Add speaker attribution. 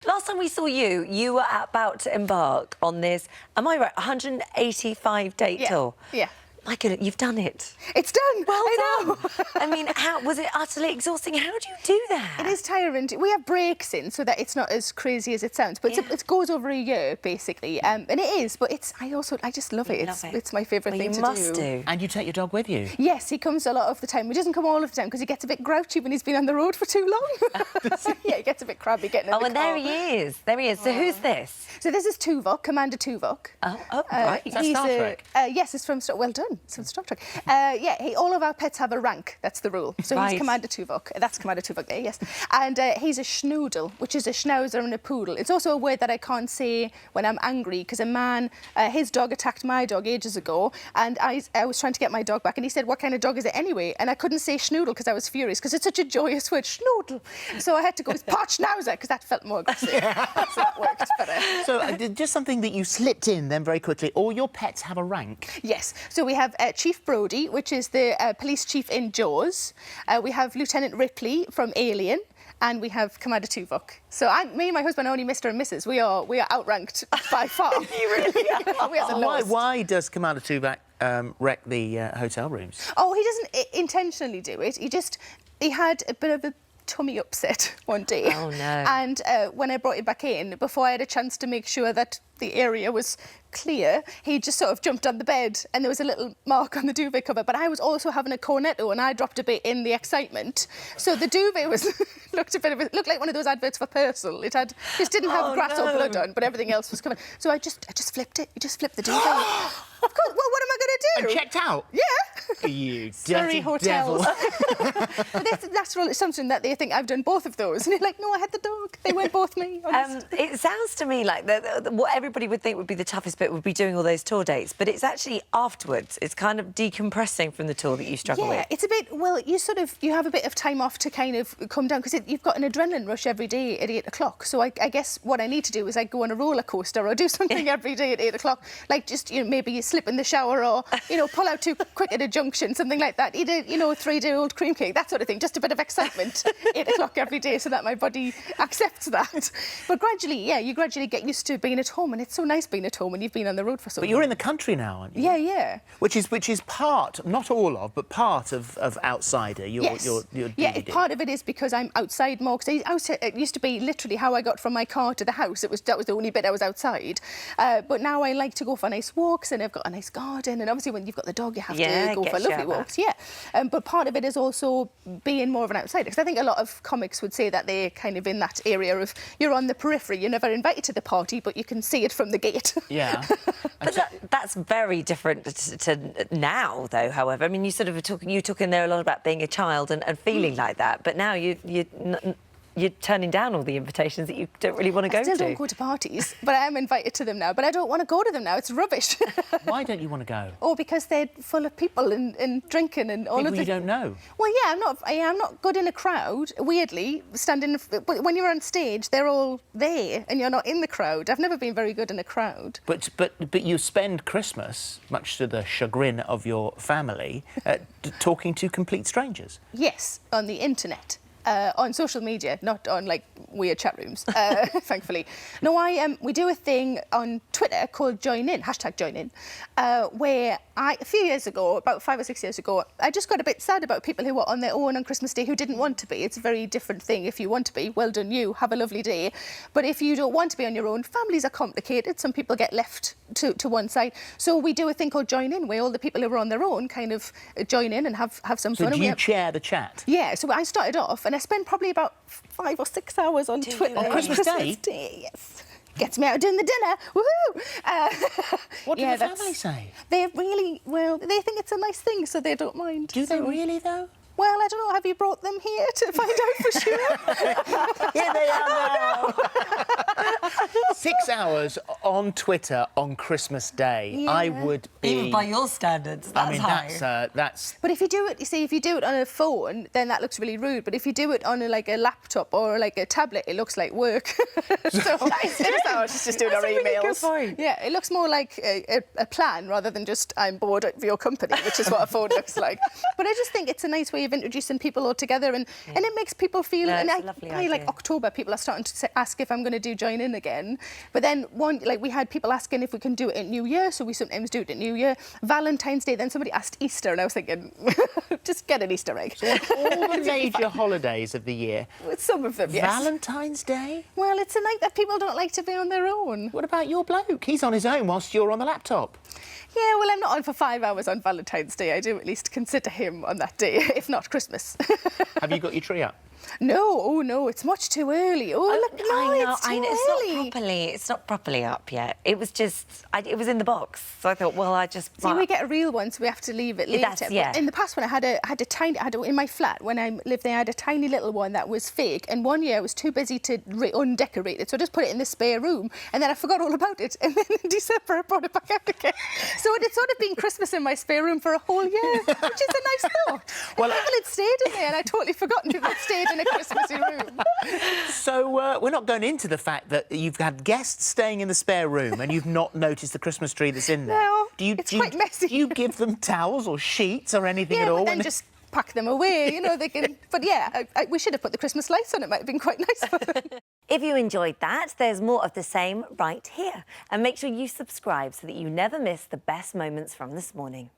Speaker 1: Last time we saw you, you were about to embark on this, am I right, 185-date tour?
Speaker 2: Yeah.
Speaker 1: My goodness, you've done it.
Speaker 2: It's done.
Speaker 1: Well
Speaker 2: I
Speaker 1: done.
Speaker 2: know.
Speaker 1: I mean, how was it utterly exhausting? How do you do that?
Speaker 2: It is tiring. We have breaks in so that it's not as crazy as it sounds. But it goes over a year, basically. And it is, but I just love it. It's my favourite thing to do.
Speaker 1: You must do.
Speaker 3: And you take your dog with you?
Speaker 2: Yes, he comes a lot of the time. He doesn't come all of the time because he gets a bit grouchy when he's been on the road for too long. Yeah, he gets a bit crabby getting in the car.
Speaker 1: And there he is. There he is. So who's this?
Speaker 2: So this is Tuvok, Commander Tuvok.
Speaker 1: Oh, right.
Speaker 3: Is that Star Trek?
Speaker 2: Yes, it's from well done. It's from Star Trek. All of our pets have a rank. That's the rule. So he's Commander Tuvok. That's Commander Tuvok there, yes. And he's a schnoodle, which is a schnauzer and a poodle. It's also a word that I can't say when I'm angry because a man, his dog attacked my dog ages ago, and I was trying to get my dog back, and he said, "What kind of dog is it anyway?" And I couldn't say schnoodle because I was furious because it's such a joyous word, schnoodle. So I had to go with pot schnauzer because that felt more aggressive. So that worked better.
Speaker 3: So just something that you slipped in then very quickly. All your pets have a rank?
Speaker 2: Yes. So we have Chief Brody, which is the police chief in Jaws. We have Lieutenant Ripley from Alien. And we have Commander Tuvok. So me and my husband are only Mr. and Mrs. We are outranked by far.
Speaker 1: You really are.
Speaker 2: We are the lowest.
Speaker 3: Why does Commander Tuvok wreck the hotel rooms?
Speaker 2: Oh, he doesn't intentionally do it. He had a bit of a tummy upset one day.
Speaker 1: Oh, no.
Speaker 2: And when I brought him back in, before I had a chance to make sure that the area was clear, he just sort of jumped on the bed and there was a little mark on the duvet cover, but I was also having a cornetto and I dropped a bit in the excitement. So the duvet looked like one of those adverts for Persil. Just didn't have grass or blood on, but everything else was covered. So I just flipped it. You just flipped the duvet. Of course, well, what am I going to do?
Speaker 3: And checked out?
Speaker 2: Yeah.
Speaker 3: You
Speaker 2: Surrey
Speaker 3: dirty
Speaker 2: hotels.
Speaker 3: devil.
Speaker 2: That's the natural assumption that they think I've done both of those. And you're like, no, I had the dog. They weren't both me.
Speaker 1: It sounds to me like what everybody would think would be the toughest bit would be doing all those tour dates, but it's actually afterwards. It's kind of decompressing from the tour that you struggle with.
Speaker 2: Yeah, it's a bit, well, you have a bit of time off to kind of come down because you've got an adrenaline rush every day at 8 o'clock. So I guess what I need to do is go on a roller coaster or do something every day at 8 o'clock, like just, maybe you slip in the shower or, pull out too quick at a junction, something like that. Eat a, 3-day-old cream cake, that sort of thing. Just a bit of excitement 8 o'clock every day so that my body accepts that. But gradually, you gradually get used to being at home, and it's so nice being at home when you've been on the road for so long.
Speaker 3: But you're in the country now, aren't you?
Speaker 2: Yeah, yeah.
Speaker 3: Which is part, not all of, but part of Outsider.
Speaker 2: Yes.
Speaker 3: Your DVD.
Speaker 2: Part of it is because I'm outside more. Because it used to be literally how I got from my car to the house. That was the only bit I was outside. But now I like to go for nice walks, and I've got a nice garden. And obviously, when you've got the dog, you have to go for lovely walks. Yeah. But part of it is also being more of an outsider. Because I think a lot of comics would say that they're kind of in that area of you're on the periphery. You're never invited to the party, but you can see it from the gate.
Speaker 3: Yeah.
Speaker 1: But that's very different to now, though, however. I mean, you sort of were talking there a lot about being a child and feeling like that, but now you're turning down all the invitations that you don't really want to go to.
Speaker 2: I still don't go to parties, but I am invited to them now. But I don't want to go to them now. It's rubbish.
Speaker 3: Why don't you want to go?
Speaker 2: Oh, because they're full of people and drinking and all
Speaker 3: People
Speaker 2: of the...
Speaker 3: you don't know?
Speaker 2: Well, yeah, I'm not good in a crowd, weirdly, standing... But when you're on stage, they're all there and you're not in the crowd. I've never been very good in a crowd.
Speaker 3: But you spend Christmas, much to the chagrin of your family, talking to complete strangers.
Speaker 2: Yes, on the internet. On social media, not on, weird chat rooms, thankfully. No, we do a thing on Twitter called Join In, #JoinIn, where a few years ago, about 5 or 6 years ago, I just got a bit sad about people who were on their own on Christmas Day who didn't want to be. It's a very different thing. If you want to be, well done you, have a lovely day. But if you don't want to be on your own, families are complicated. Some people get left to one side. So we do a thing called Join In, where all the people who are on their own kind of join in and have some fun.
Speaker 3: So do you chair the chat?
Speaker 2: Yeah, so I started off, and I spent probably about 5 or 6 hours on Twitter.
Speaker 3: On Christmas Day?
Speaker 2: Yes. Gets me out doing the dinner. Woohoo!
Speaker 3: What do the family say?
Speaker 2: They really, they think it's a nice thing, so they don't mind.
Speaker 3: Do they really, though?
Speaker 2: Well, I don't know. Have you brought them here to find out for sure?
Speaker 3: Here they are now. 6 6 hours on Twitter on Christmas Day, I would be...
Speaker 1: Even by your standards, that's high.
Speaker 3: That's...
Speaker 2: But if you do it, you see, if you do it on a phone, then that looks really rude. But if you do it on a laptop or like a tablet, it looks like work. So it's just doing our emails.
Speaker 1: Really good point.
Speaker 2: Yeah, it looks more like a plan rather than just I'm bored of your company, which is what a phone looks like. But I just think it's a nice way of introducing people all together, and it makes people feel.
Speaker 1: No,
Speaker 2: and
Speaker 1: it's a lovely idea.
Speaker 2: like October, people are starting to ask if I'm going to do join in again. But then we had people asking if we can do it at New Year, so we sometimes do it at New Year. Valentine's Day, then somebody asked Easter, and I was thinking, just get an Easter egg.
Speaker 3: All the major holidays of the year.
Speaker 2: With some of them, yes.
Speaker 3: Valentine's Day?
Speaker 2: Well, it's a night that people don't like to be on their own.
Speaker 3: What about your bloke? He's on his own whilst you're on the laptop.
Speaker 2: Yeah, well, I'm not on for 5 hours on Valentine's Day. I do at least consider him on that day, if not Christmas.
Speaker 3: Have you got your tree up?
Speaker 2: No, oh no, it's much too early. Oh, look, no, it's too early.
Speaker 1: It's not properly up yet. It was just, it was in the box. So I thought, well, I just...
Speaker 2: See, we get a real one, so we have to leave it later.
Speaker 1: Yeah.
Speaker 2: But in the past, when I had in my flat, when I lived there, I had a tiny little one that was fake. And one year I was too busy to undecorate it, so I just put it in the spare room. And then I forgot all about it. And then in December, I brought it back out again. So it's sort of been Christmas in my spare room for a whole year, which is a nice thought. Well, people had stayed in there, and I'd totally forgotten people had stayed in a Christmassy room.
Speaker 3: So we're not going into the fact that you've had guests staying in the spare room and you've not noticed the Christmas tree that's in there.
Speaker 2: No, it's quite messy.
Speaker 3: Do you give them towels or sheets or anything at all?
Speaker 2: Yeah, but then just pack them away, you know, they can... But yeah, we should have put the Christmas lights on. It might have been quite nice for them.
Speaker 1: If you enjoyed that, there's more of the same right here. And make sure you subscribe so that you never miss the best moments from this morning.